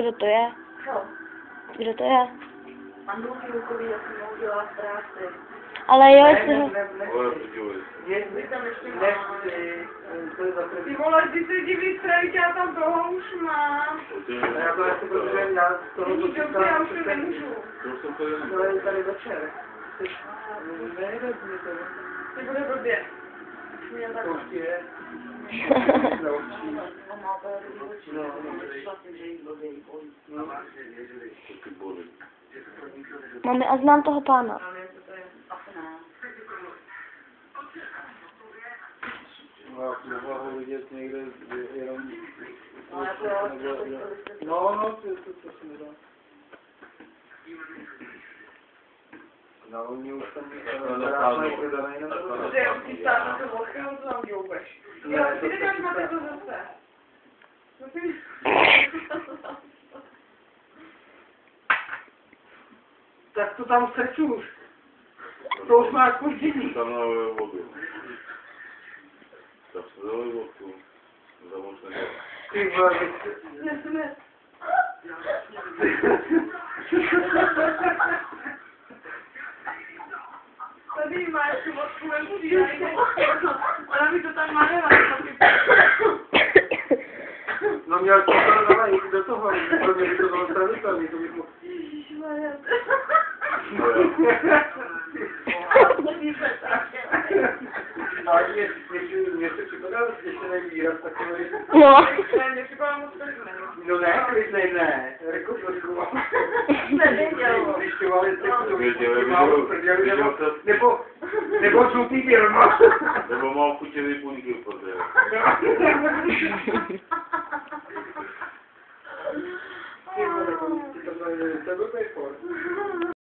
Kdo to je? Co? Kdo to je? Mandulky rukový, já jsem ho udělala v práci. Ale jo, jestli ho... Ty vole, ty se divíš, já tam toho už mám. Já to nechci, protože já z toho Není dobře, já už to nemůžu. to je tady večer. Ty bude blbě. Mě tak... Mami, a znám toho pána. Mohla ho vidět někde jenom... No, to se nedá. No, oni už tam mají prodané jenom to. Protože já musím stát na tu ochranu, co tam dělbeš. Jo, ty nedáš máte to zase. Tak to tam strču už. To už má zpoždění. Tam nalej vodu. Tak se nalej vodu. Zamočne to. Ty vole, Ne. Tady máš tu vodku lepší, ona mi to tam má no měl to dávat jít do toho, pro mě by to bylo stravitelný, to bych mohl. Ježišmarja. Ale mě se připadal zděšený výraz takový. No. Mě připadá moc klidný. No ne, klidnej ne. Jako trošku. Nevěděl. Zjišťovali, Viděl nebo žlutý firma. Nebo mám chutěný buňky v podle. To byl sport.